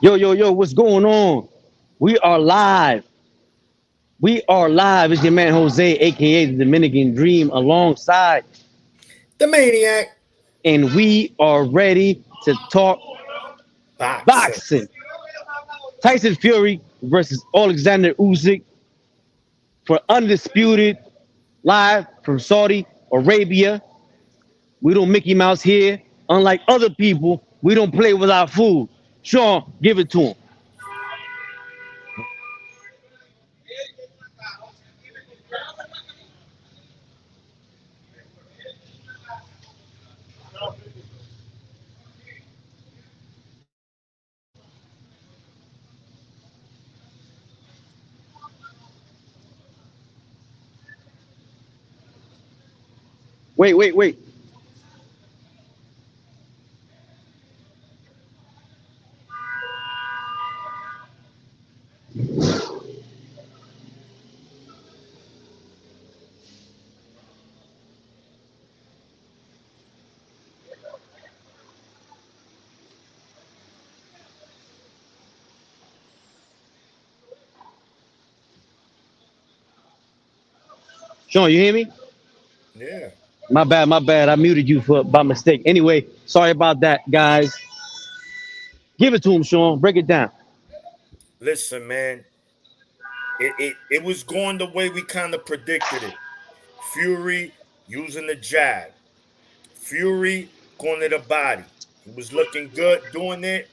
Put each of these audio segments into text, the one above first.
Yo, yo, yo, what's going on? We are live. We are live. It's your man Jose, aka the Dominican Dream, alongside, The Maniac. and we are ready to talk Boxing. boxing. Tyson Fury versus Alexander Usyk for undisputed live from Saudi Arabia. We don't Mickey Mouse here. Unlike other people, we don't play with our food. Sean, give it to him. Wait, wait, wait. Sean, you hear me? Yeah. My bad, my bad. I muted you for by mistake. Anyway, sorry about that, guys. Give it to him, Sean. Break it down. Listen, man. It was going the way we kind of predicted it. Fury using the jab. Fury going to the body. He was looking good doing it.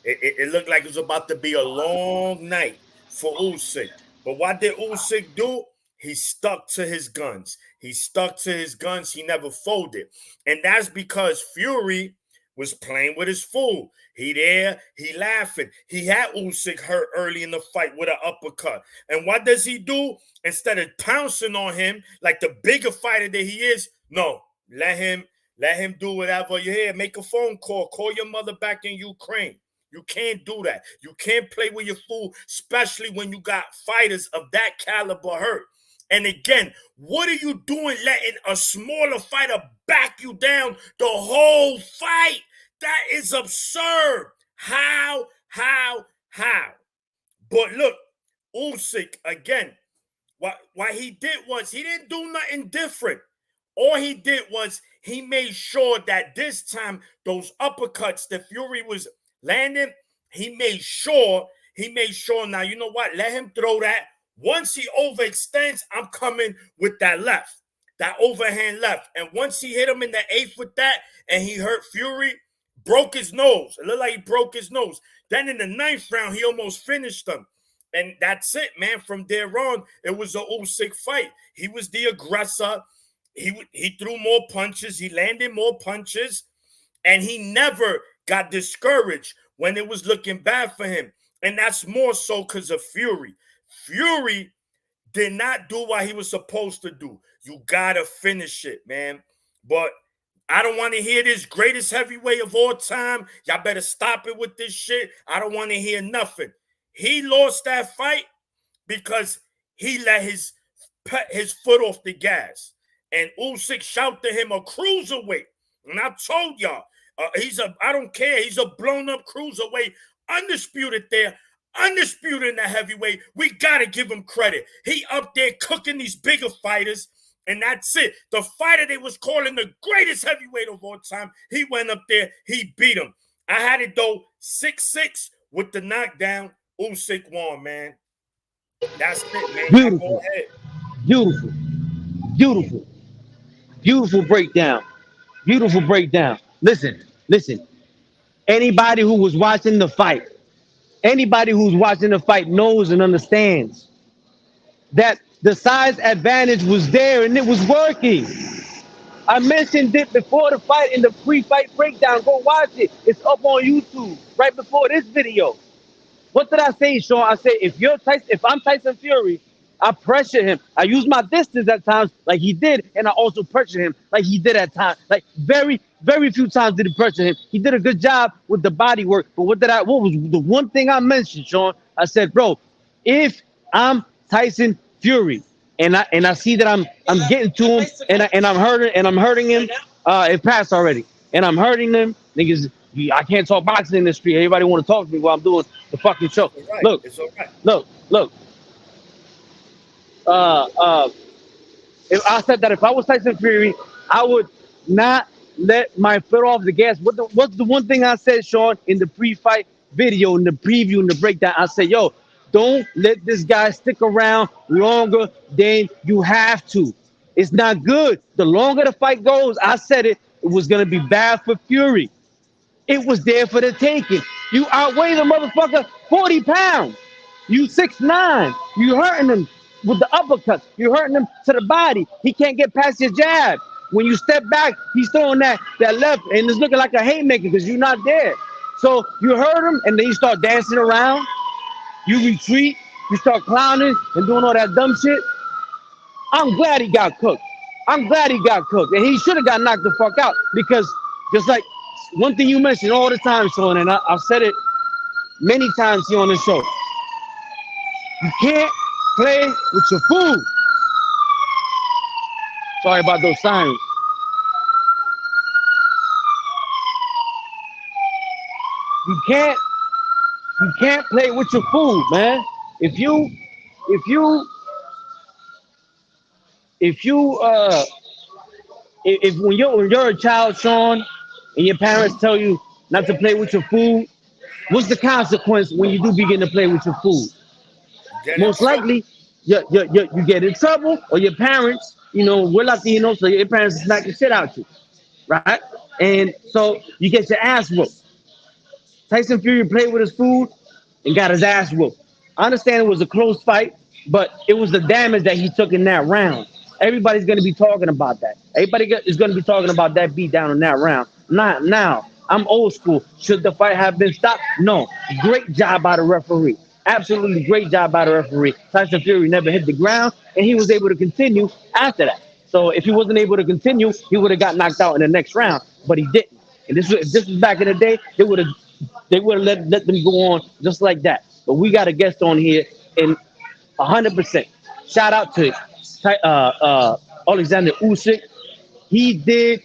It looked like it was about to be a long night for Usyk. But what did Usyk do? He stuck to his guns. He stuck to his guns. He never folded. And that's because Fury was playing with his fool. He there, he laughing. He had Usyk hurt early in the fight with an uppercut. And what does he do? Instead of pouncing on him like the bigger fighter that he is, no, let him do whatever you hear. Make a phone call. Call your mother back in Ukraine. You can't do that. You can't play with your fool, especially when you got fighters of that caliber hurt. And again, what are you doing letting a smaller fighter back you down the whole fight? That is absurd. How? But look, Usyk, again, what he did was he didn't do nothing different. All he did was he made sure that this time those uppercuts that Fury was landing, he made sure, now, you know what? Let him throw that. Once he overextends, I'm coming with that left, that overhand left. And once he hit him in the eighth with that and he hurt Fury, broke his nose. It looked like he broke his nose. Then in the ninth round, he almost finished him. And that's it, man. From there on, it was a Usyk fight. He was the aggressor. He threw more punches. He landed more punches. And he never got discouraged when it was looking bad for him. And that's more so because of Fury. Fury did not do what he was supposed to do. You got to finish it, man. But I don't want to hear this greatest heavyweight of all time. Y'all better stop it with this shit. I don't want to hear nothing. He lost that fight because he let his foot off the gas. And Usyk shouted to him a cruiserweight. And I told y'all, I don't care. He's a blown up cruiserweight, undisputed there, undisputed in the heavyweight. We got to give him credit. He up there cooking these bigger fighters. And that's it. The fighter they was calling the greatest heavyweight of all time, he went up there, he beat him. I had it though 6-6 with the knockdown. Usyk won, man. That's it, man. Beautiful. Go ahead. Beautiful. Beautiful. Beautiful breakdown. Beautiful breakdown. Listen. Anybody who was watching the fight, knows and understands that the size advantage was there and it was working. I mentioned it before the fight in the pre-fight breakdown. Go watch it. It's up on YouTube right before this video. What did I say, Sean? I said if I'm Tyson Fury, I pressure him. I use my distance at times like he did, and I also pressure him like he did at times. Like very, very few times did he pressure him. He did a good job with the body work. But what was the one thing I mentioned, Sean? I said, bro, if I'm Tyson Fury and I see that I'm getting to him and I'm hurting him, it passed already. And I'm hurting him. Niggas, I can't talk boxing in the street. Everybody want to talk to me while I'm doing the fucking show. It's all right. Look, It's all right. look. Uh, uh, if I said that if I was Tyson Fury, I would not let my foot off the gas. What's the one thing I said, Sean, in the pre-fight video, in the preview, in the breakdown? I said, yo, don't let this guy stick around longer than you have to. It's not good. The longer the fight goes, I said it was gonna be bad for Fury. It was there for the taking. You outweigh the motherfucker 40 pounds. You 6'9". You hurting him with the uppercuts. You hurting him to the body. He can't get past your jab. When you step back, he's throwing that left, and it's looking like a haymaker because you're not there. So you hurt him, and then you start dancing around. You retreat. You start clowning and doing all that dumb shit. I'm glad he got cooked. I'm glad he got cooked. And he should have got knocked the fuck out because just like one thing you mention all the time, Sean, and I've said it many times here on the show. You can't play with your food. Sorry about those sirens. You can't you can't play with your food, man. If you if you if you if when you're a child, Sean, and your parents tell you not to play with your food, what's the consequence when you do begin to play with your food? Get in Most trouble. likely, you get in trouble, or your parents, we're Latinos, so your parents smack the shit out you, right? And so you get your ass whooped. Tyson Fury played with his food and got his ass whooped. I understand it was a close fight, but it was the damage that he took in that round. Everybody's going to be talking about that. Is going to be talking about that beat down in that round. Not now. I'm old school. Should the fight have been stopped? No. Great job by the referee. Absolutely great job by the referee. Tyson Fury never hit the ground, and he was able to continue after that. So if he wasn't able to continue, he would have got knocked out in the next round, but he didn't. And if this was back in the day, they would have let them go on just like that. But we got a guest on here, and 100%. Shout out to Alexander Usyk. He did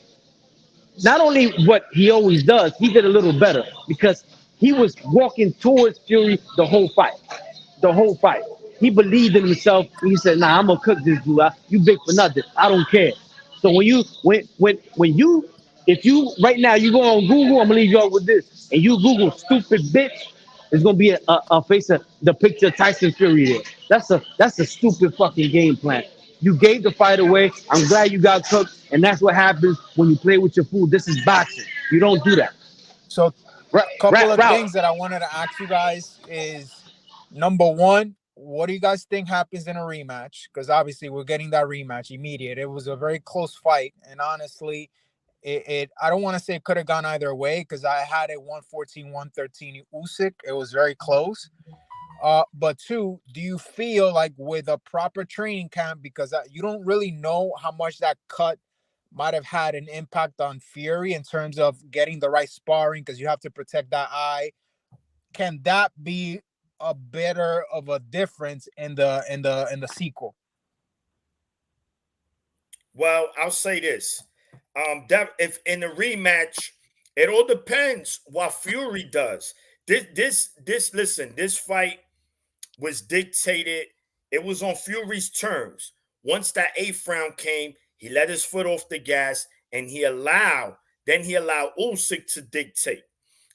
not only what he always does, he did a little better because he was walking towards Fury the whole fight. The whole fight. He believed in himself. He said, "Nah, I'm gonna cook this dude. You big for nothing. I don't care." So when you if you right now you go on Google, I'm gonna leave you out with this, and you Google stupid bitch, there's gonna be a face of the picture of Tyson Fury there. That's a stupid fucking game plan. You gave the fight away. I'm glad you got cooked, and that's what happens when you play with your food. This is boxing. You don't do that. So, couple Rap of route. things that I wanted to ask you guys is number one, what do you guys think happens in a rematch? Because obviously we're getting that rematch immediate. It was a very close fight, and honestly, it I don't want to say it could have gone either way because I had it 114-113 Usyk. It was very close. But two, do you feel like with a proper training camp, because you don't really know how much that cut might have had an impact on Fury in terms of getting the right sparring because you have to protect that eye. Can that be a better of a difference in the sequel? Well, I'll say this. That if in the rematch, it all depends what Fury does. Listen, this fight was dictated. It was on Fury's terms. Once that eighth round came, he let his foot off the gas and he allowed Usyk to dictate.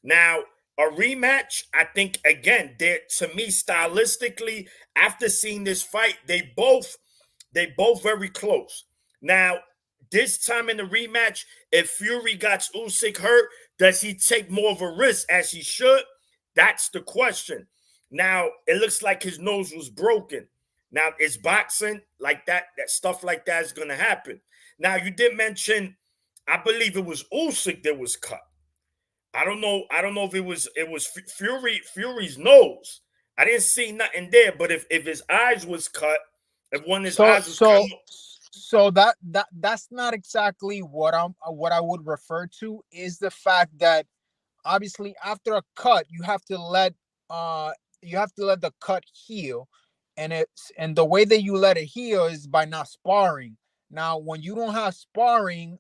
Now, a rematch, I think again, to me, stylistically, after seeing this fight, they both very close. Now, this time in the rematch, if Fury got Usyk hurt, does he take more of a risk as he should? That's the question. Now, it looks like his nose was broken. Now, it's boxing like that stuff like that is going to happen. Now, you did mention, I believe it was Usyk that was cut. I don't know. I don't know if it was Fury's nose. I didn't see nothing there, but if his eyes was cut, if one of his So eyes was cut, so so that's not exactly what I would refer to is the fact that obviously after a cut uh you have to let the cut heal, and the way that you let it heal is by not sparring. Now when you don't have sparring,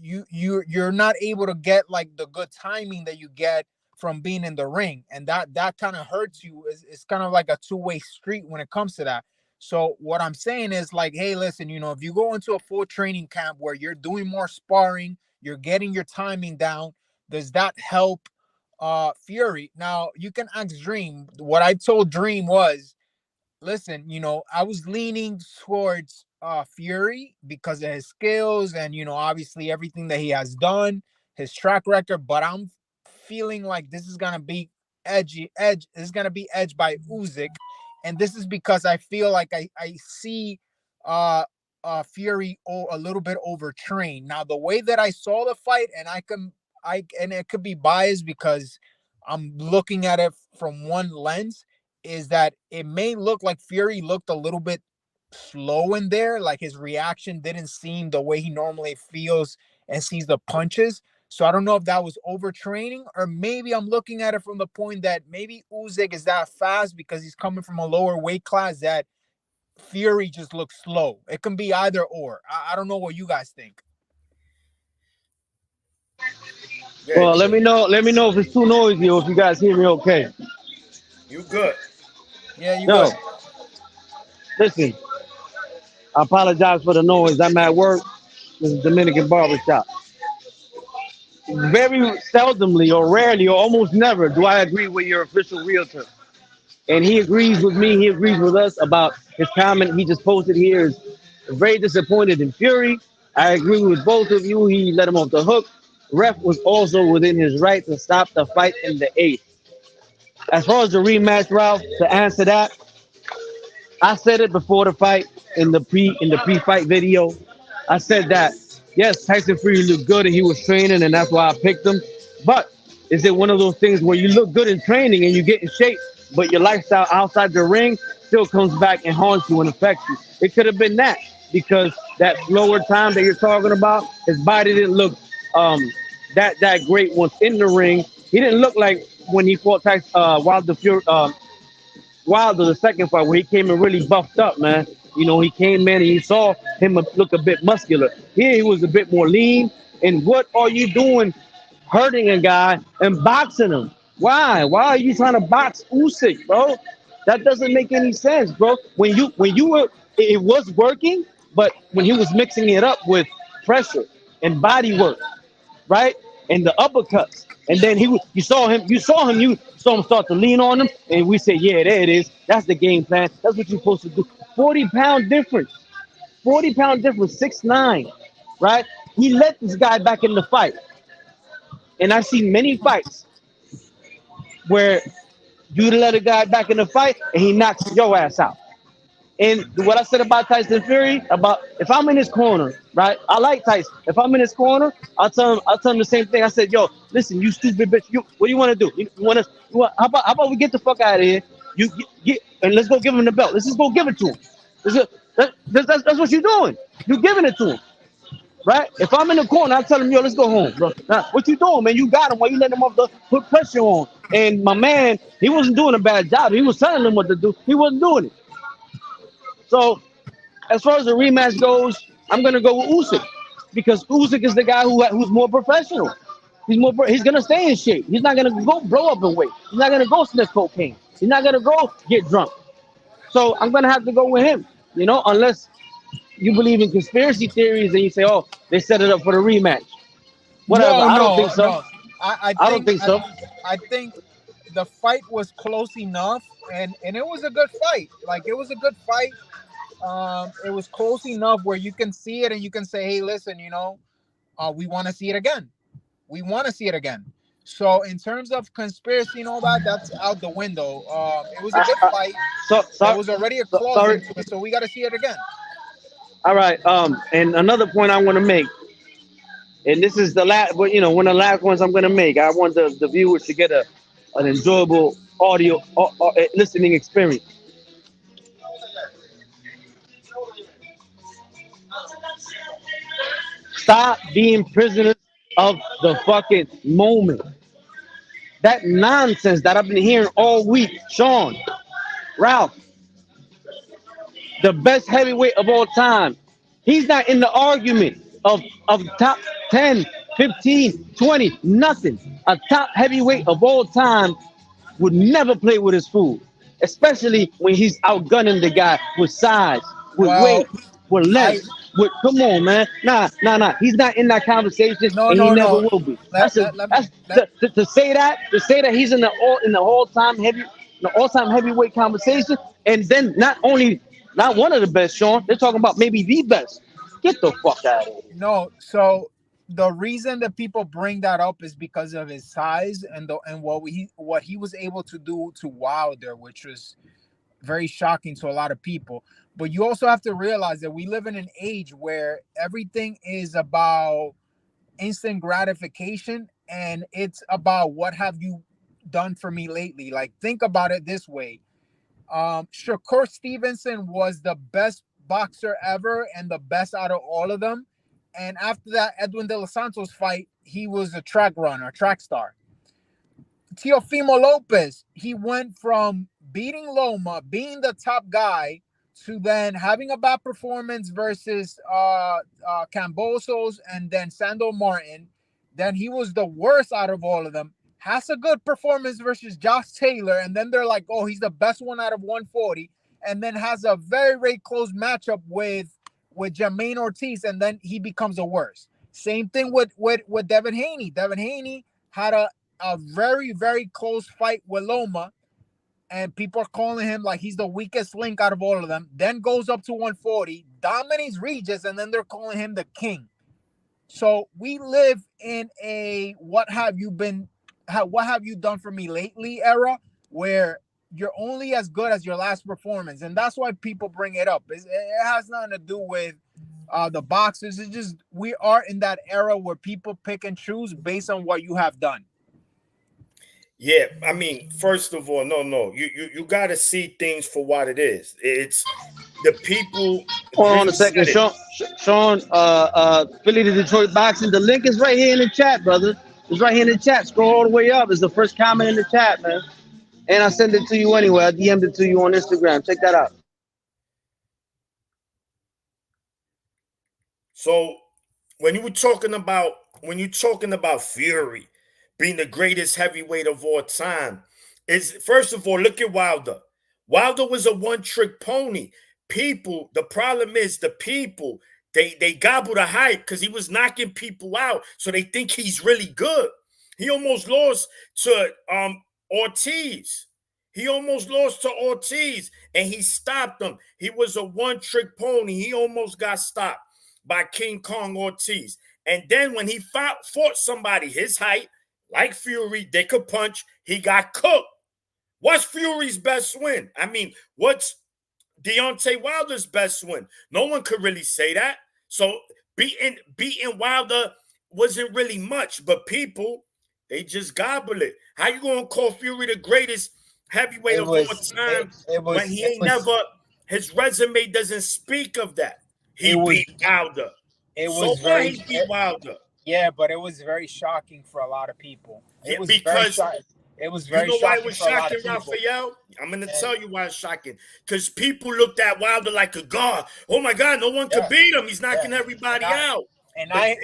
you're not able to get like the good timing that you get from being in the ring, and that kind of hurts you. It's kind of like a two-way street when it comes to that. So what I'm saying is like, hey, listen, if you go into a full training camp where you're doing more sparring, you're getting your timing down, does that help Fury? Now you can ask Dream. What I told Dream was, listen, I was leaning towards Fury because of his skills and obviously everything that he has done, his track record. But I'm feeling like this is gonna be edge. This is gonna be edged by Usyk, and this is because I feel like I see uh Fury a little bit overtrained. Now the way that I saw the fight, and and it could be biased because I'm looking at it from one lens, is that it may look like Fury looked a little bit slow in there. Like his reaction didn't seem the way he normally feels and sees the punches. So I don't know if that was overtraining, or maybe I'm looking at it from the point that maybe Usyk is that fast because he's coming from a lower weight class that Fury just looks slow. It can be either or. I don't know what you guys think. Yeah, Well, let me know. Let me know if it's too noisy or if you guys hear me okay. you good. Yeah, you Yo, good. listen. I apologize for the noise. I'm at work. This is Dominican barbershop. Very seldomly or rarely or almost never do I agree with your official realtor. And he agrees with me. He agrees with us about his comment he just posted here. Is very disappointed in Fury. I agree with both of you. He let him off the hook. Ref was also within his right to stop the fight in the eighth. As far as the rematch, Ralph, to answer that, I said it before the fight in the pre-fight video. I said that yes, Tyson Fury looked good and he was training, and that's why I picked him. But is it one of those things where you look good in training and you get in shape, but your lifestyle outside the ring still comes back and haunts you and affects you? It could have been that because that slower time that you're talking about, his body didn't look um, that great once in the ring. He didn't look like when he fought Tyson, Wilder Fury. Wilder the second fight where he came in really buffed up, man. He came in and he saw him look a bit muscular. Here he was a bit more lean. And what are you doing hurting a guy and boxing him? Why? Why are you trying to box Usyk, bro? That doesn't make any sense, bro. When you were it was working, but when he was mixing it up with pressure and body work, right? And the uppercuts. And then you saw him start to lean on him, and we said, yeah, there it is. That's the game plan. That's what you're supposed to do. 40-pound difference. 40-pound difference, 6'9", right? He let this guy back in the fight. And I've seen many fights where you let a guy back in the fight and he knocks your ass out. And what I said about Tyson Fury, about if I'm in his corner, right? I like Tyson. If I'm in his corner, I'll tell him the same thing. I said, yo, listen, you stupid bitch. What do you want to do? How about we get the fuck out of here? You get and let's go give him the belt. Let's just go give it to him. That's what you're doing. You're giving it to him, right? If I'm in the corner, I tell him, yo, let's go home, bro. Now, what you doing, man? You got him. Why you letting him off the put pressure on? And my man, he wasn't doing a bad job. He was telling him what to do. He wasn't doing it. So as far as the rematch goes, I'm gonna go with Usyk because Usyk is the guy who's more professional. He's gonna stay in shape. He's not gonna go blow up in weight. He's not gonna go sniff cocaine. He's not gonna go get drunk. So I'm gonna have to go with him. Unless you believe in conspiracy theories and you say, oh, they set it up for the rematch. Whatever. No, I don't think no, so. no. I I don't think think so. I think the fight was close enough, and it was a good fight. Like it was a good fight. It was close enough where you can see it and you can say, hey, listen, we want to see it again. We want to see it again. So in terms of conspiracy and all that, that's out the window. It was a good fight. So There sorry. was already a So, clause sorry. into it, so we got to see it again. All right. And another point I want to make, and this is the last, but one of the last ones I'm gonna make. I want the viewers to get an enjoyable audio listening experience. Stop being prisoners of the fucking moment. That nonsense that I've been hearing all week, Sean, Ralph, the best heavyweight of all time. He's not in the argument. of top 10, 15, 20, nothing. A top heavyweight of all time would never play with his food, especially when he's outgunning the guy with size, with Well, weight, with I length. With come on, man, nah. He's not in that conversation, no and he no never no. will be. Let let let me That's let to say that he's in the all time heavy, the all time heavyweight conversation, and then not one of the best, Sean. They're talking about maybe the best. Get the fuck out of here. no. So the reason that people bring that up is because of his size and what he was able to do to Wilder, which was very shocking to a lot of people. But you also have to realize that we live in an age where everything is about instant gratification, and it's about what have you done for me lately. Like, think about it this way. Shakur Stevenson was the best boxer ever and the best out of all of them. And after that Edwin De Los Santos fight, he was a track runner, track star. Teofimo Lopez, he went from beating Loma, being the top guy, to then having a bad performance versus Cambosos and then Sando Martin. Then he was the worst out of all of them. Has a good performance versus Josh Taylor, and then they're like, oh, he's the best one out of 140. And then has a very, very close matchup with Jermaine Ortiz, and then he becomes the worst. Same thing with Devin Haney. Devin Haney had a very, very close fight with Loma, and people are calling him like he's the weakest link out of all of them. Then goes up to 140, dominates Regis, and then they're calling him the king. So we live in a what have you done for me lately era, where you're only as good as your last performance, and that's why people bring it up. It has nothing to do with the boxers. It's just we are in that era where people pick and choose based on what you have done. Yeah, I mean, first of all, no, you got to see things for what it is. It's the people. Hold on Dream a said second, it. Sean. Philly to Detroit boxing. The link is right here in the chat, brother. It's right here in the chat. Scroll all the way up. It's the first comment in the chat, man. And I send it to you anyway. I DM'd it to you on Instagram. Check that out. So when you're talking about Fury being the greatest heavyweight of all time, is first of all, look at Wilder. Wilder was a one-trick pony. The problem is the people, they gobble the hype because he was knocking people out, so they think he's really good. He almost lost to Ortiz. He almost lost to Ortiz, and he stopped him. He was a one-trick pony. He almost got stopped by King Kong Ortiz. And then when he fought somebody his height, like Fury, they could punch, he got cooked. What's Fury's best win? I mean, what's Deontay Wilder's best win? No one could really say that. So beating Wilder wasn't really much, but people, they just gobble it. How you gonna call Fury the greatest heavyweight of all time when he ain't never, his resume doesn't speak of that. He beat Wilder. So why he beat Wilder? Yeah, but it was very shocking for a lot of people. It was because very it was very you know why it shocking was for a lot shocking, of people. Raphael? I'm going to tell you why it's shocking. Because people looked at Wilder like a god. Oh my God, no one could beat him. He's knocking everybody out. And But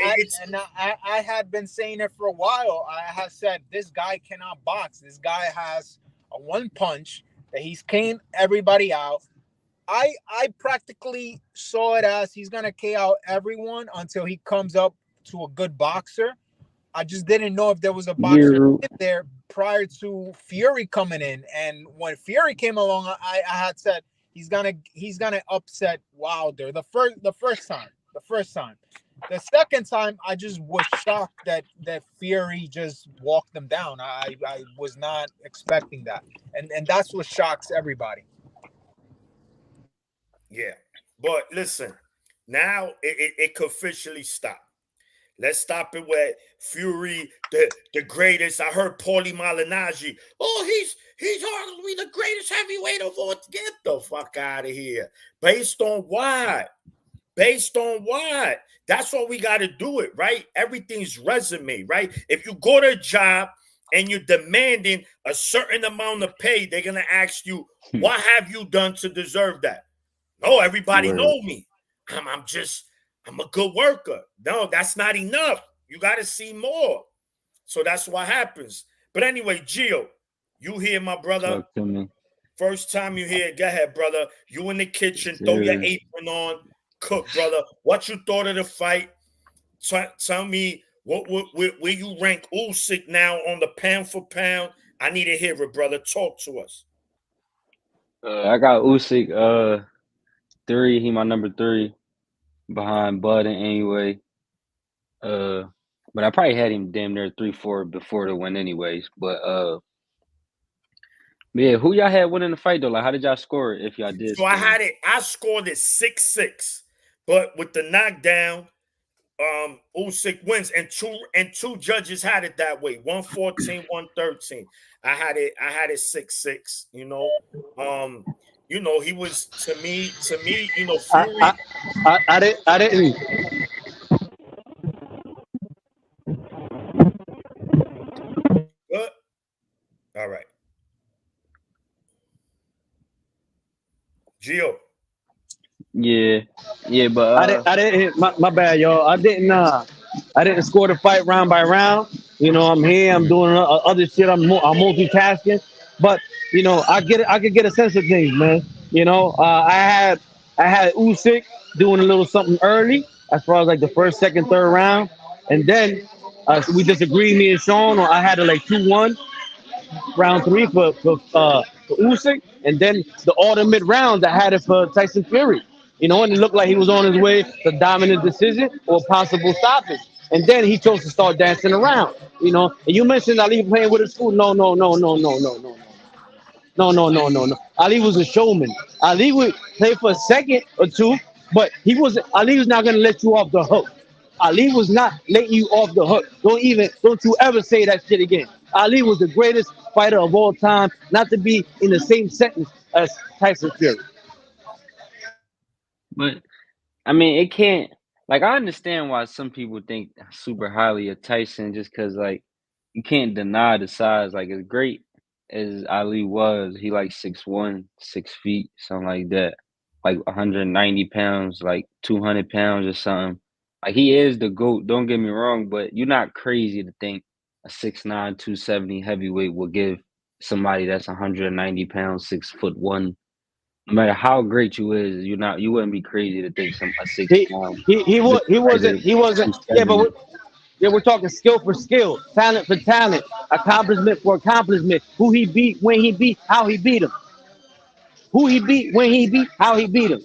I had been saying it for a while. I had said this guy cannot box. This guy has a one punch that he's caned everybody out. I practically saw it as he's gonna KO everyone until he comes up to a good boxer. I just didn't know if there was a boxer in there prior to Fury coming in. And when Fury came along, I had said he's gonna upset Wilder the first time. The second time, I just was shocked that Fury just walked them down. I was not expecting that, and that's what shocks everybody. yeah. But listen, now it could officially stop. Let's stop it with Fury, the greatest. I heard Paulie Malignaggi. Oh, he's arguably the greatest heavyweight of all. Get the fuck out of here. Based on what? Based on what? That's what we got to do it, right? Everything's resume, right? If you go to a job and you're demanding a certain amount of pay, they're going to ask you, what have you done to deserve that? No, everybody know me. I'm just I'm a good worker. No, that's not enough. You got to see more. So that's what happens. But anyway, Gio, you here, my brother. Talk to me. First time you here, go ahead, brother. You in the Yes, kitchen, throw your sir. apron on, cook, brother. What you thought of the fight? Tell me where you rank Usyk now on the pound for pound. I need to hear it, brother. Talk to us. I got Usyk 3. He my number 3 behind Bud and anyway. Uh, but I probably had him damn near 3-4 before the win anyways. But yeah, who y'all had winning the fight though? Like, how did y'all score it if y'all did So I score it? had it. I scored it 6-6, but with the knockdown, Usyk wins, and two judges had it that way. 114, 113. I had it 6-6. He was to me, I, I, Fury. I didn't. Good. All right, Gio. Yeah, yeah, but I didn't. My bad, y'all. I didn't. I didn't score the fight round by round. I'm here. I'm doing other shit. I'm multitasking. But I could get a sense of things, man. I had Usyk doing a little something early, as far as like the first, second, third round, and then we disagreed, me and Sean. Or I had it like 2-1 round three for Usyk, and then the ultimate round I had it for Tyson Fury. And it looked like he was on his way to dominant decision or possible stoppage. And then he chose to start dancing around. And you mentioned Ali playing with his school. No, no, no, no, no, no, no, no, no, no, no, no. Ali was a showman. Ali would play for a second or two, but Ali was not gonna let you off the hook. Ali was not letting you off the hook. Don't you ever say that shit again. Ali was the greatest fighter of all time, not to be in the same sentence as Tyson Fury. but I mean, it can't. Like, I understand why some people think super highly of Tyson, just because like you can't deny the size. Like, as great as Ali was, he like 6'1", 6 feet, something like that. Like 190 pounds, like 200 pounds or something. Like, he is the GOAT, don't get me wrong, but you're not crazy to think a 6'9", 270 heavyweight will give somebody that's 190 pounds, 6'1". No matter how great you is, you wouldn't be crazy to think some a six He one he just fighter he wasn't. two Yeah, but seventy. we're talking skill for skill, talent for talent, accomplishment for accomplishment. Who he beat, when he beat, how he beat him. Who he beat, when he beat, how he beat him.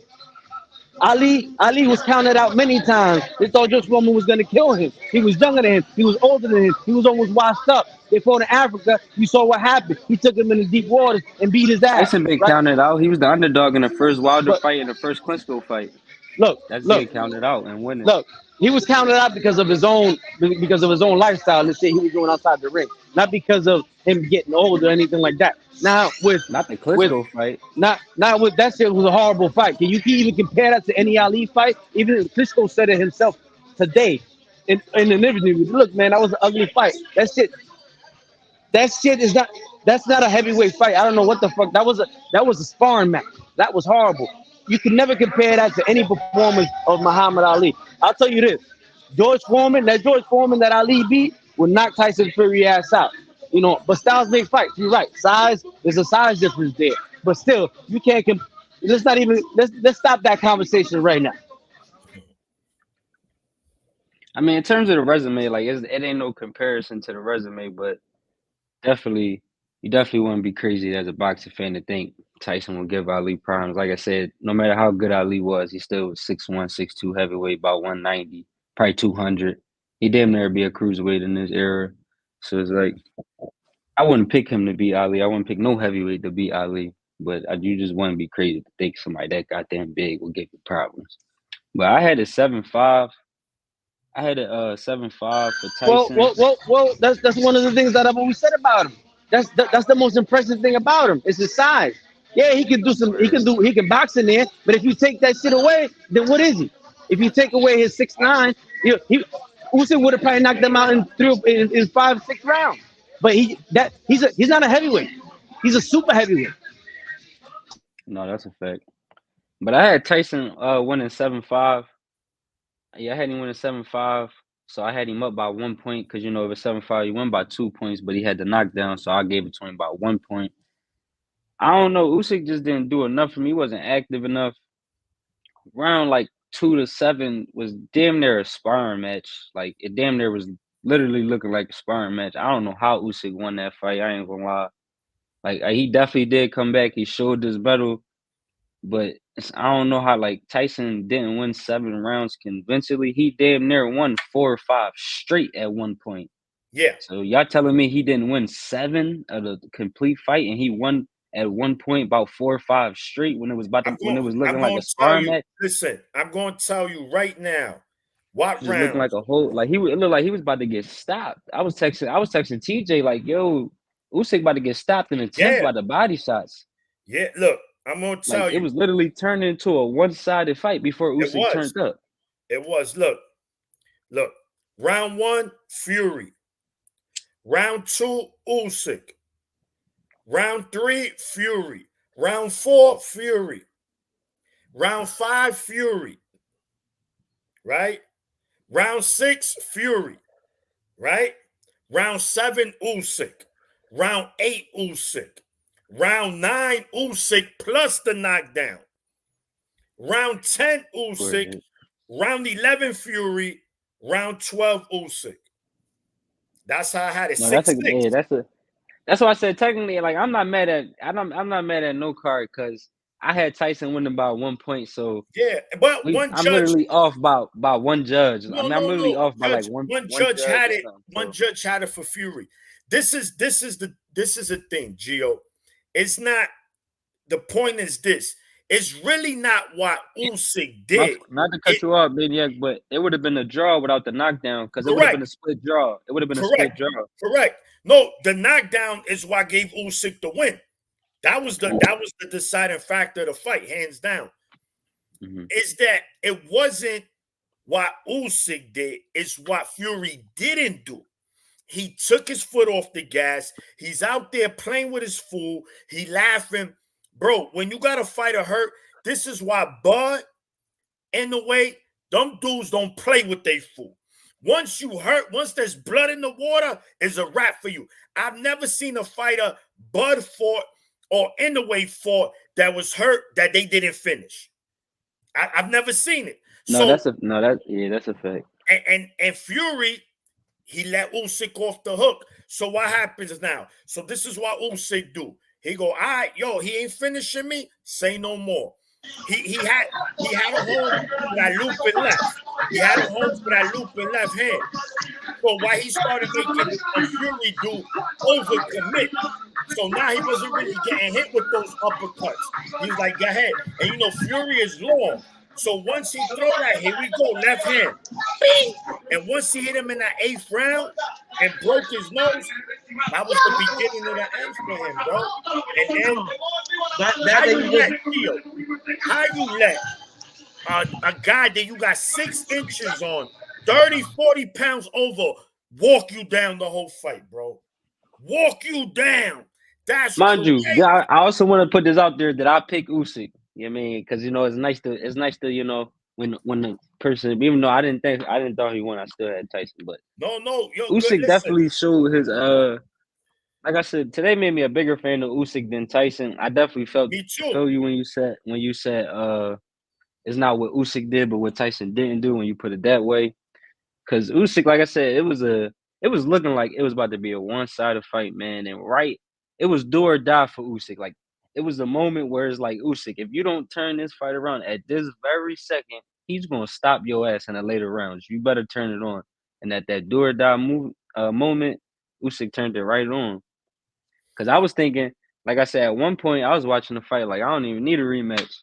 Ali was counted out many times. They thought George Foreman was going to kill him. He was younger than him. He was older than him. He was almost washed up. They fought in Africa. You saw what happened. He took him in the deep waters and beat his ass. Tyson been Right? counted out. He was the underdog in the first Wilder But fight and the first Klitschko fight. look, That's look, getting counted out and winning. look. He was counted out because of his own lifestyle and the shit he was doing outside the ring, not because of him getting old or anything like that. Now Not the with Klitschko fight. not with that shit was a horrible fight. Can you even compare that to any Ali fight? Even Klitschko said it himself today in an interview. Look, man, that was an ugly fight. That shit is not. That's not a heavyweight fight. I don't know what the fuck. That was a sparring match. That was horrible. You can never compare that to any performance of Muhammad Ali. I'll tell you this: George Foreman that Ali beat will knock Tyson Fury ass out. But styles make fights. You're right. There's a size difference there. But still, you can't. Let's not even. Let's stop that conversation right now. I mean, in terms of the resume, like it ain't no comparison to the resume, but definitely, you definitely wouldn't be crazy as a boxing fan to think Tyson would give Ali problems. Like I said, no matter how good Ali was, he still was 6'1", 6'2", heavyweight, about 190, probably 200. He damn near be a cruiserweight in this era. So it's like, I wouldn't pick him to beat Ali. I wouldn't pick no heavyweight to beat Ali. But you just wouldn't be crazy to think somebody that goddamn big would give you problems. But I had a 7'5". I had a 7'5" for Well, Tyson. well, well, well. That's one of the things that I've always said about him. That's the most impressive thing about him. Is his size. Yeah, he can do some. He can box in there. But if you take that shit away, then what is he? If you take away his 6'9", Usyk would have probably knocked them out in 5, 6 rounds. But he's not a heavyweight. He's a super heavyweight. No, that's a fact. But I had Tyson winning 7'5". Yeah, I had him winning 7-5. So I had him up by 1 point because, you know, if it's 7-5, he won by 2 points, but he had the knockdown, so I gave it to him by 1 point. I don't know. Usyk just didn't do enough for me. He wasn't active enough. Round like 2 to 7 was damn near a sparring match. Like it damn near was literally looking like a sparring match. I don't know how Usyk won that fight. I ain't gonna lie. Like he definitely did come back. He showed his battle, but I don't know how like Tyson didn't win 7 rounds convincingly. He damn near won 4 or 5 straight at one point. Yeah. So y'all telling me he didn't win 7 of the complete fight, and he won at one point about 4 or 5 straight when it was when it was I'm looking like going a to tell sparring you. match? Listen, I'm going to tell you right now. What Just looking like rounds? a whole like it looked like he was about to get stopped. I was texting TJ like, yo, Usyk about to get stopped in the 10th Yeah. by the body shots. Yeah. Look, I'm going to Like tell it you. was literally turning into a one-sided fight before It Usyk was. turned up. It was. Look. Round 1, Fury. Round 2, Usyk. Round 3, Fury. Round 4, Fury. Round 5, Fury. Right? Round 6, Fury. Right? Round 7, Usyk. Round 8, Usyk. Round 9, Usyk plus the knockdown. Round 10, Usyk. Round 11, Fury. Round 12, Usyk. That's how I had it. No, 6-6. that's why I said technically, like I'm not mad at no card because I had Tyson winning by 1 point. So Yeah, but one I'm judge. literally off by one judge. I No, mean, no, I'm literally no. off by like One one judge judge had or it. something. One So judge had it for Fury. This is the thing, Gio. It's not. The point is this. It's really not what Usyk did. not to cut It you off, Maniac, but it would have been a draw without the knockdown because it would have been correct, a split draw. It would have been a split correct, draw. correct. No, the knockdown is what gave Usyk the win. That was the deciding factor of the fight, hands down. Mm-hmm. Is that it wasn't what Usyk did, it's what Fury didn't do. He took his foot off the gas. He's out there playing with his fool. He laughing. Bro, when you got a fighter hurt, this is why Bud in the way, them dudes don't play with their fool. Once you hurt, once there's blood in the water, it's a wrap for you. I've never seen a fighter Bud fought or in the way fought that was hurt that they didn't finish. I've never seen it. No, So that's a fact. and Fury, he let Usyk off the hook. So what happens now? So this is what Usyk do. He go, all right, yo, he ain't finishing me. Say no more. He had a home for that loop in left. He had a home for that loop in left hand. So why he started making Fury do overcommit. So now he wasn't really getting hit with those uppercuts. He was like, go ahead. And you know, Fury is long. So once he throw that, here we go, left hand. Bing! And once he hit him in that 8th round and broke his nose, that was the beginning of the end for him, bro. And then how you let a guy that you got 6 inches on, 30, 40 pounds over, walk you down the whole fight, bro? Walk you down. That's Mind crazy. you, I also want to put this out there that I pick Usyk. You know what I mean? Because you know it's nice to you know when the person, even though I didn't thought he won, I still had Tyson. But No, yo, good. Usyk Listen. definitely showed his like I said, today made me a bigger fan of Usyk than Tyson. I definitely felt you when you said it's not what Usyk did, but what Tyson didn't do when you put it that way. Because Usyk, like I said, it was looking like it was about to be a one-sided fight, man. And it was do or die for Usyk. Like it was a moment where it's like Usyk, if you don't turn this fight around at this very second, he's gonna stop your ass in the later rounds. You better turn it on. And at that do or die moment, Usyk turned it right on. Because I was thinking, like I said, at one point I was watching the fight like I don't even need a rematch.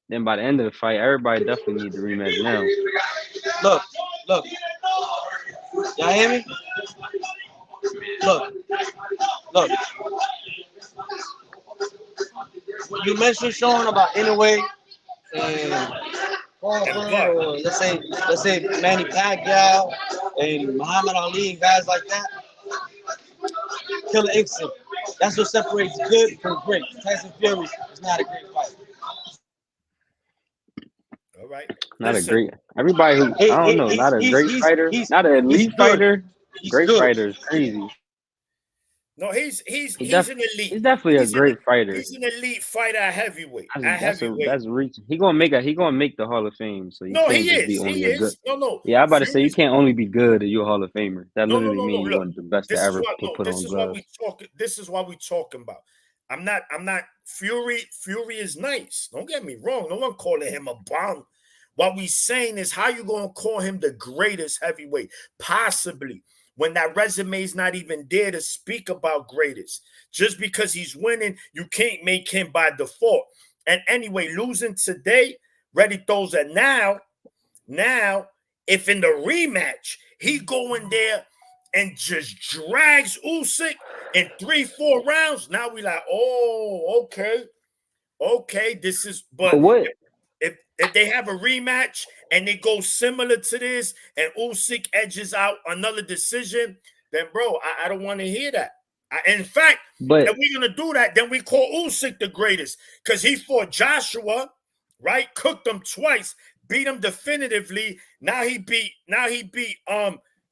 Then by the end of the fight, everybody definitely needs a rematch now. Look. Y'all hear me? Look. You mentioned Sean about Inoue and Crawford, or let's say Manny Pacquiao and Muhammad Ali and guys like that. Killer instinct. That's what separates good from great. Tyson Fury is not a great fighter. All right. Not a Listen, great. Everybody who I don't know, not a great fighter, not an he's elite good. fighter. He's Great good. fighter is crazy. no, he's an elite. He's definitely a great fighter. He's an elite fighter at heavyweight. That's reaching. He gonna make the Hall of Fame. So you No, can't just be he only a good. is. No. Yeah, I'm about to say you Fury's can't only be good and you're a Hall of Famer. That literally no. means you Look, one of the best to this is ever what put on gloves. This is what we talking about. I'm not Fury is nice. Don't get me wrong. No one calling him a bomb. What we saying is how you gonna call him the greatest heavyweight? Possibly when that resume is not even there to speak about greatest. Just because he's winning, you can't make him by default. And anyway, losing today, ready throws it now. Now, if in the rematch he go in there and just drags Usyk in 3-4 rounds, now we like, oh, okay, this is. But But what? if they have a rematch and they go similar to this, and Usyk edges out another decision, then bro, I don't want to hear that. In fact, But if we're gonna do that, then we call Usyk the greatest because he fought Joshua, right? Cooked him twice, beat him definitively. Now he beat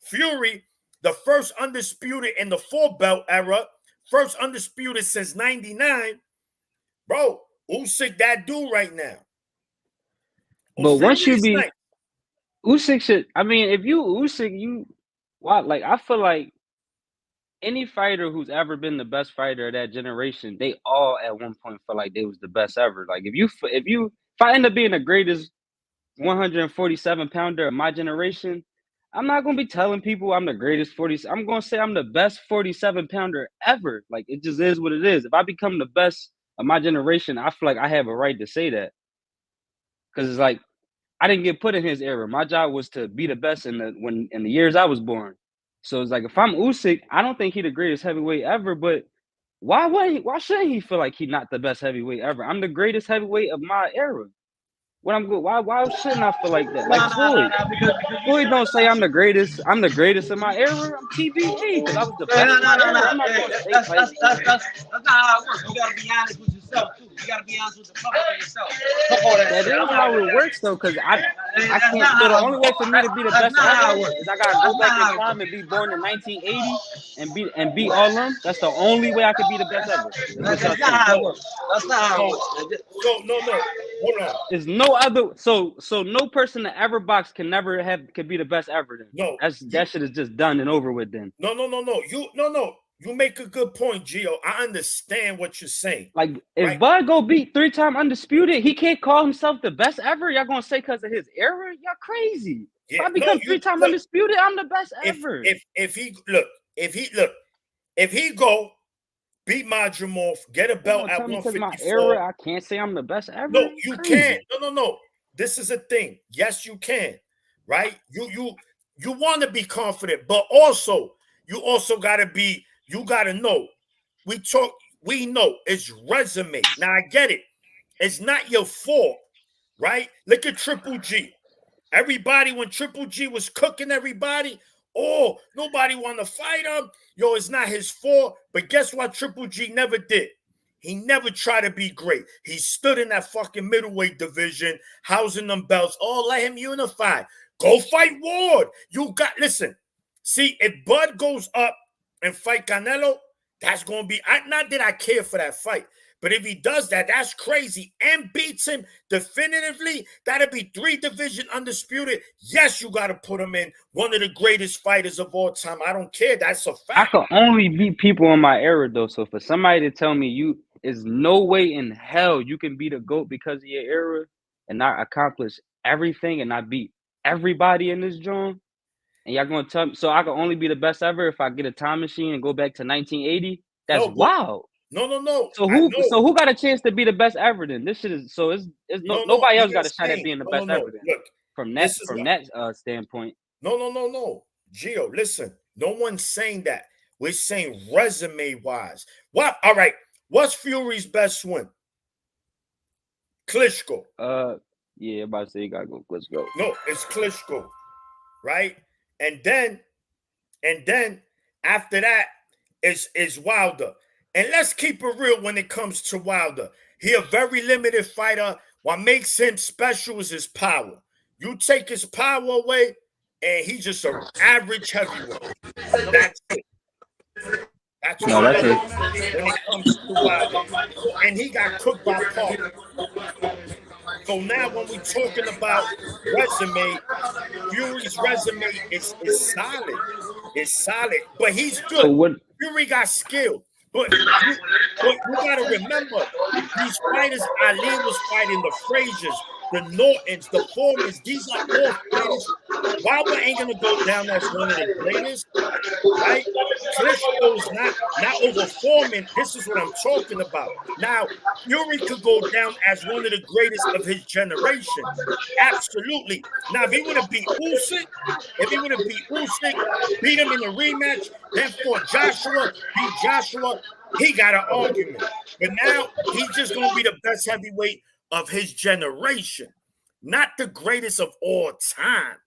Fury, the first undisputed in the 4-belt era, first undisputed since '99. Bro, Usyk that dude right now. once Fury you is be nice. Usyk should. I mean, if you Usyk, you wow. Like I feel like any fighter who's ever been the best fighter of that generation, they all at one point felt like they was the best ever. Like if I end up being the greatest 147 pounder of my generation, I'm not gonna be telling people I'm the greatest 40. I'm gonna say I'm the best 47 pounder ever. Like it just is what it is. If I become the best of my generation, I feel like I have a right to say that because it's like I didn't get put in his era. My job was to be the best in the years I was born. So it's like if I'm Usyk, I don't think he the greatest heavyweight ever. But why shouldn't he feel like he not the best heavyweight ever? I'm the greatest heavyweight of my era. What I'm good. Why shouldn't I feel like that? Like Floyd. Because you Floyd said don't that say I'm last the year. greatest. I'm the greatest in my era. I'm TBD because I was the Man, best in my era. I'm not Hey, gonna say like that's not how it works. You gotta be honest with yourself too. You gotta be honest with the public and yourself. Fuck all that that shit. is I'm not how with it that. works though. Because I That's can't. not So the how. only way for me to be the That's best not how ever it works. is I gotta go That's not back in how it time works. and be born in 1980 and beat all them. That's the only way I could be the best ever. Is what y'all That's not saying. how it No, works. That's not how it so works. no. Hold on. There's no other. So no person that ever boxed could be the best ever. Then No, that shit is just done and over with. Then no. You make a good point, Gio. I understand what you're saying, like if right? Bud go beat 3-time undisputed, he can't call himself the best ever. Y'all gonna say because of his era? Y'all crazy. If Yeah, I no, become you 3-time look. undisputed, I'm the best If ever. if if he if he go beat Madrimov, get a You belt gonna at tell me because my 154. era I can't say I'm the best ever? No, You you can't. crazy. No. This is a thing. Yes, you can. Right? You want to be confident, but also you also gotta be. You gotta know. We know it's resume. Now I get it. It's not your fault, right? Look at Triple G. Everybody, when Triple G was cooking everybody, oh, nobody want to fight him. Yo, it's not his fault. But guess what Triple G never did? He never tried to be great. He stood in that fucking middleweight division, housing them belts. Oh, let him unify. Go fight Ward. Listen, see, if Bud goes up and fight Canelo, that's going to be, not that I care for that fight. But if he does that, that's crazy, and beats him definitively, that'll be 3 division undisputed. Yes, you got to put him in one of the greatest fighters of all time. I don't care. That's a I fact. could only beat people in my era though. So for somebody to tell me you is no way in hell you can be the GOAT because of your era and not accomplish everything and not beat everybody in this joint. And y'all gonna tell me so I can only be the best ever if I get a time machine and go back to 1980? That's No, but wild. no. So I who know. so who got a chance to be the best ever then? This shit is so it's no No. nobody We're else got not a shot at saying. being the best No. ever then. Look, From that this is from what. that standpoint. No. Gio, listen. No one's saying that. We're saying resume wise. What? All right. What's Fury's best win? Klitschko. Yeah, about to say you gotta go. Let's go. No, it's Klitschko, right? And then after that is Wilder. And let's keep it real when it comes to Wilder. He a very limited fighter What makes him special is his power. You take his power away, and he's just an average heavyweight. That's it. That's what No, he that's is it. when it comes to Wilder. And he got cooked by Park. So now when we're talking about resume, Fury's resume is solid. It's solid, but he's So good. what? Fury got skill. But you gotta remember, these fighters, Ali was fighting the Fraziers, the Nortons, the Foremans. These are all fighters. Wilder ain't gonna go down as one of the greatest, right? Klitschko's not over Foreman. This is what I'm talking about. Now, Fury could go down as one of the greatest of his generation. Absolutely. Now, if he would have beat Usyk, beat him in the rematch, then fought Joshua, beat Joshua, he got an argument. But now he's just going to be the best heavyweight of his generation, not the greatest of all time.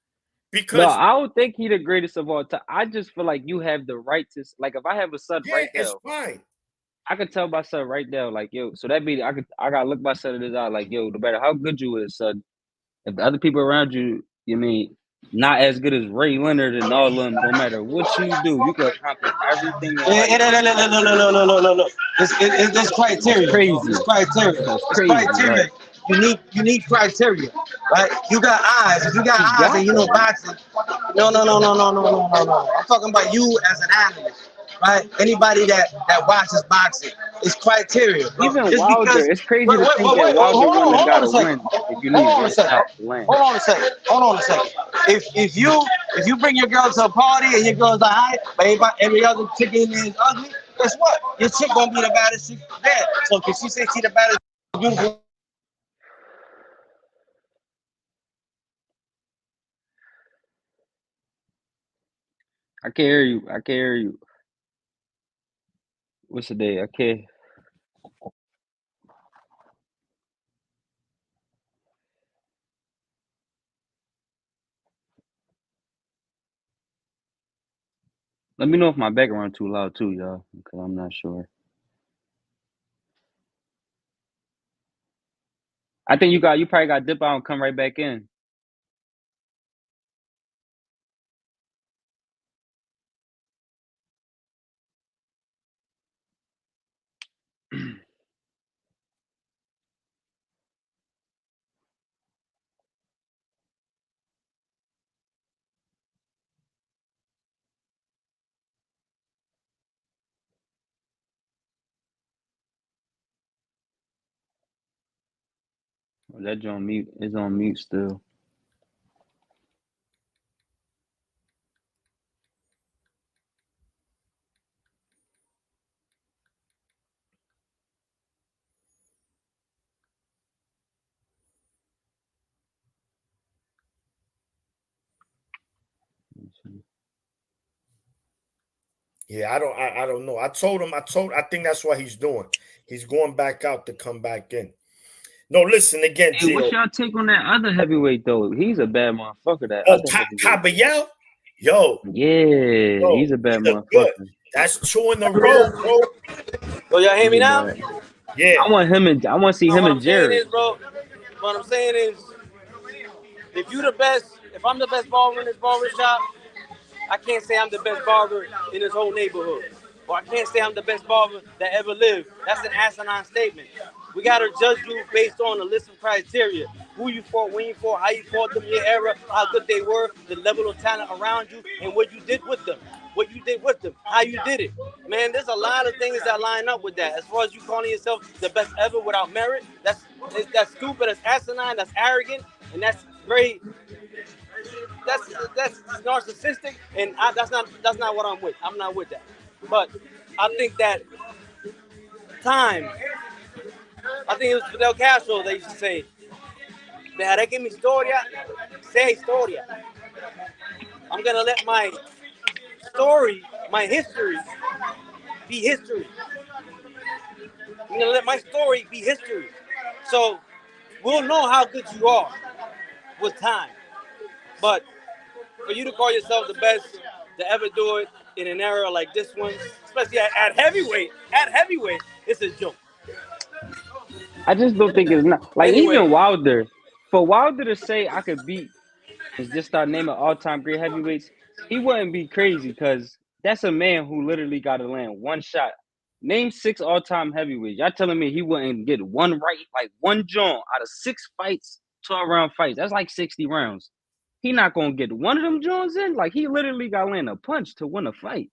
No, Because I don't think he the greatest of all time. I just feel like you have the right to, like, if I have a son yeah, right it's now, fine. I could tell my son right now, like, yo, so that means I gotta look my son in his eye, like, yo, no matter how good you is, son, if the other people around you, you mean, not as good as Ray Leonard and all of them, no matter what you do, you can accomplish everything in life. No. It's That's criteria, bro. crazy. It's criteria. That's It's crazy, criteria. right? You need criteria, right? You got eyes. If you got He eyes got and you know them. boxing, no. I'm talking about you as an analyst, right? Anybody that watches boxing, it's criteria, bro. Even Just Wilder, because. it's crazy to think that Wait. Wilder wouldn't have Hold got on a a second. win if you Hold need on a one second. shot to land. Hold on a second. If you bring your girl to a party and your girl's like, "Hi," but every other chick in there is ugly, guess what? Your chick gonna be the baddest chick there. So can she say she the baddest, beautiful? I can't hear you. I can't hear you. What's the day? I can't. Let me know if my background too loud too, y'all, because I'm not sure. I think you probably got to dip out and come right back in. That joint mute is on mute still. Yeah, I don't know. I think that's what he's doing. He's going back out to come back in. No, listen again, Hey, what's Gio. y'all take on that other heavyweight though? He's a bad motherfucker. That Oh, other heavyweight. Caballero? Yo, Yeah, he's a he bad look good. motherfucker. That's two in a row, bro. So y'all hear He's me a now? bad. Yeah. I want to see him What and I'm saying Jared. is, bro. What I'm saying is, if you the best, if I'm the best barber in this barber shop, I can't say I'm the best barber in this whole neighborhood. Or I can't say I'm the best barber that ever lived. That's an asinine statement. We gotta judge you based on a list of criteria. Who you fought, when you fought, how you fought them, your era, how good they were, the level of talent around you, and what you did with them. What you did with them, how you did it. Man, there's a lot of things that line up with that. As far as you calling yourself the best ever without merit, that's stupid, that's asinine, that's arrogant, and that's very that's narcissistic, and that's not what I'm with. I'm not with that. But I think that time. I think it was Fidel Castro that used to say, "Dejaré que mi historia sea historia." I'm gonna let my story, my history, be history. I'm gonna let my story be history. So we'll know how good you are with time. But for you to call yourself the best to ever do it in an era like this one, especially at heavyweight, it's a joke. I just don't think it's not like Anyway, even Wilder. For Wilder to say I could beat and just start naming all time great heavyweights, he wouldn't be crazy because that's a man who literally got to land one shot. Name 6 all time heavyweights. Y'all telling me he wouldn't get one right, like one joint out of 6 fights, 12-round fights. That's like 60 rounds. He not gonna get one of them joints in. Like he literally got to land a punch to win a fight.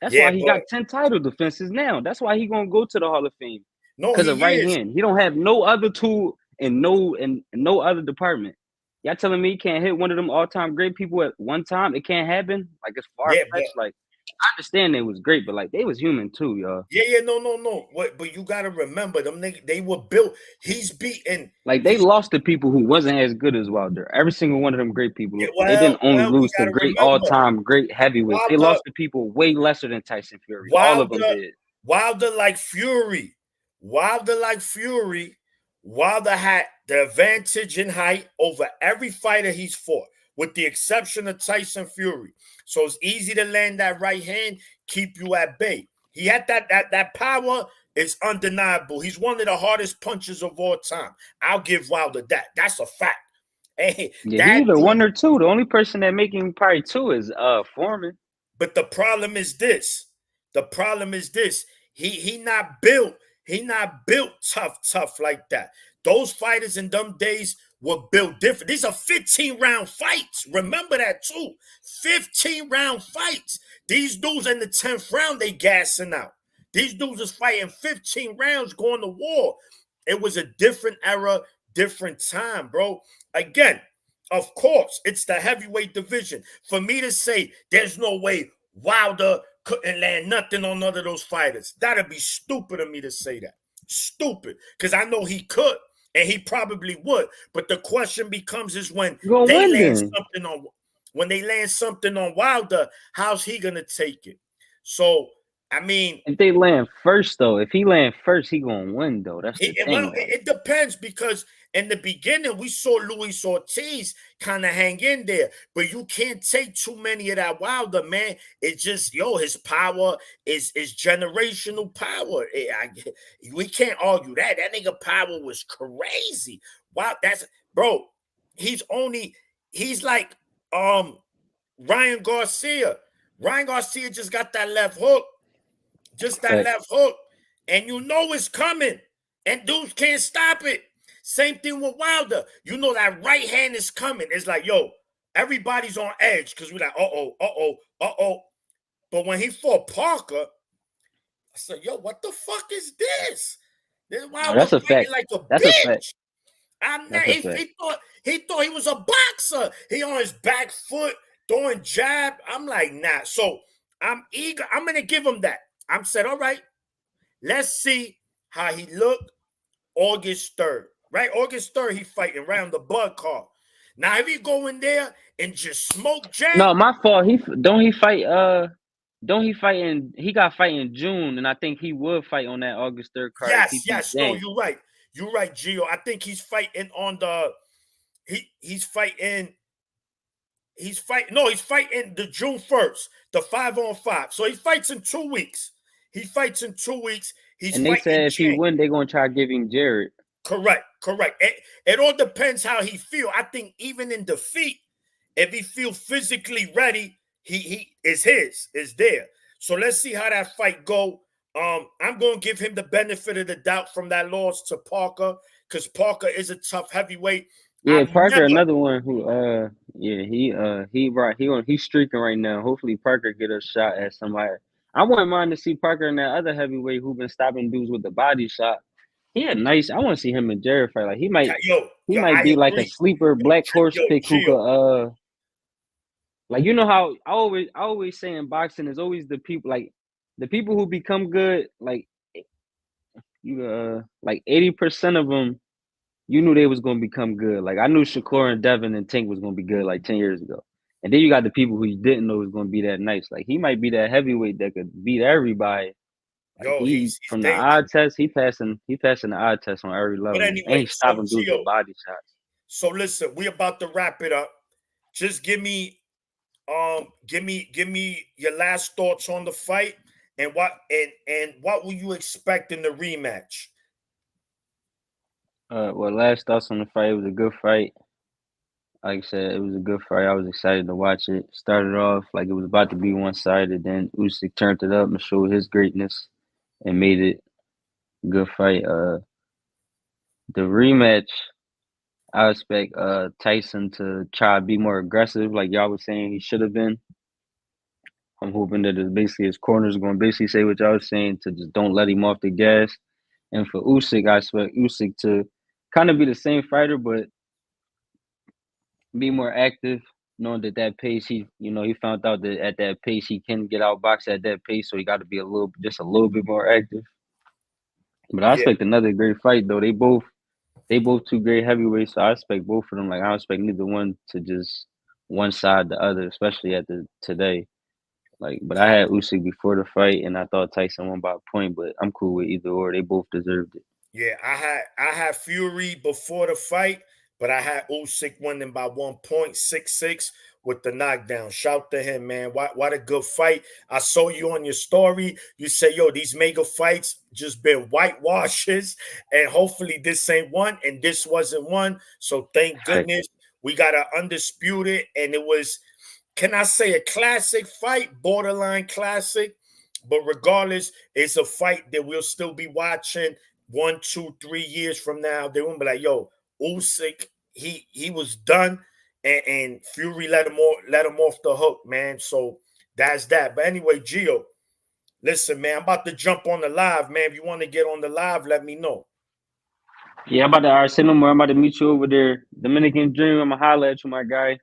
That's Yeah, why he but got 10 title defenses now. That's why he gonna go to the Hall of Fame. no, Because he of right is. hand. He don't have no other tool in no other department. Y'all telling me he can't hit one of them all-time great people at one time? It can't happen? Like it's Yeah, but far-fetched. Like I understand they was great, but like they was human too, y'all. yeah, no. What? But you gotta remember them niggas. They were built. He's beaten. Like they He, lost to people who wasn't as good as Wilder. Every single one of them great people. yeah, They didn't only we lose to gotta great remember all-time great heavyweights. They Wilder, lost to people way lesser than Tyson Fury. All of them Wilder, did. Wilder like Fury, Wilder like Fury. Wilder had the advantage in height over every fighter he's fought, with the exception of Tyson Fury. So it's easy to land that right hand, keep you at bay. He had that power is undeniable. He's one of the hardest punchers of all time. I'll give Wilder that. That's a fact. Hey, Yeah, he that either dude. one or two. The only person that making probably two is Foreman. But the problem is this. The problem is this. He not built. He not built tough like that. Those fighters in them days were built different. These are 15-round fights. Remember that too. 15-round fights. These dudes in the 10th round, they gassing out. These dudes is fighting 15 rounds going to war. It was a different era, different time, bro. Again, of course, it's the heavyweight division. For me to say there's no way Wilder couldn't land nothing on none of those fighters, that'd be stupid of me to say that. Stupid. Because I know he could, and he probably would. But the question becomes is when You gonna they win land then. something on Wilder, how's he gonna take it? So, I mean, If they land first, though, if he land first, he gonna win, though. That's the thing. Like, it depends because in the beginning we saw Luis Ortiz kind of hang in there, but you can't take too many of that Wilder, man. It's just his power is generational power. We can't argue that. That nigga power was crazy. Wow, that's bro. He's like Ryan Garcia. Ryan Garcia just got that left hook. Just that left hook. And you know it's coming. And dudes can't stop it. Same thing with Wilder. You know that right hand is coming. It's like, yo, everybody's on edge because we're like, uh-oh. But when he fought Parker, I said, yo, what the fuck is this? This Wilder that's a fighting fact. like a That's a fact. bitch. I'm not, That's a fact. he thought he was a boxer. He on his back foot, throwing jab. I'm like, nah. So I'm eager. I'm gonna give him that. I'm said, all right, let's see how he looked August 3rd. Right? August 3rd, he fighting around the blood card. Now, if he go in there and just smoke jab. No, my fault. He fight in he got fight in June, and I think he would fight on that August 3rd card if he beat Yes. No, Zhang. you're right. You're right, Gio. I think he's fighting on the he's fighting the June 1st, the 5-on-5. So he fights in 2 weeks. He's And they fighting said if he Jane. win, they're gonna try to give him Jared. Correct. It all depends how he feel. I think even in defeat, if he feel physically ready, he is there. So let's see how that fight go. I'm going to give him the benefit of the doubt from that loss to Parker because Parker is a tough heavyweight. Yeah, Parker, another one who he's streaking right now. Hopefully Parker get a shot at somebody. I wouldn't mind to see Parker and that other heavyweight who been stopping dudes with the body shot. He had nice. I want to see him and Jared fight. Like he might I be like agree. a sleeper black horse pick who could like you know how I always say in boxing is always the people who become good like 80% of them you knew they was gonna become good. Like I knew Shakur and Devin and Tank was gonna be good like 10 years ago. And then you got the people who you didn't know was gonna be that nice. Like he might be that heavyweight that could beat everybody. Like He's from the dangerous. eye test, he passing the eye test on every level. But anyway, and he's stopping dudes with body shots. So listen, we about to wrap it up. Just give me your last thoughts on the fight and what will you expect in the rematch? Well, last thoughts on the fight. It was a good fight. Like I said, it was a good fight. I was excited to watch it. Started off like it was about to be one sided, then Usyk turned it up and showed his greatness and made it a good fight. The rematch, I expect Tyson to try to be more aggressive, like y'all was saying he should have been. I'm hoping that it's basically his corners going to basically say what y'all was saying to just don't let him off the gas. And for Usyk, I expect Usyk to kind of be the same fighter, but be more active, knowing that pace he found out that at that pace he can get outboxed at that pace, so he got to be just a little bit more active. But I Yeah, expect another great fight though. They both two great heavyweights, so I expect both of them. Like I don't expect neither one to just one side the other, especially at the today. Like, but I had Usyk before the fight, and I thought Tyson won by a point. But I'm cool with either or. They both deserved it. yeah. I had Fury before the fight, but I had Usyk winning by 1.66 with the knockdown. Shout to him, man. What a good fight. I saw you on your story. You say, yo, these mega fights just been whitewashes, and hopefully this ain't one, and this wasn't one. So thank Facts. goodness we got an undisputed, and it was, can I say, a classic fight, borderline classic. But regardless, it's a fight that we'll still be watching 1, 2, 3 years from now. They won't be like, yo, Usyk, he was done, and Fury let him off the hook, man. So that's that. But anyway, Gio, listen, man, I'm about to jump on the live, man. If you want to get on the live, let me know. Yeah, I'm about to say no more. I'm about to meet you over there, Dominican Dream. I'm gonna holler at you, my guy.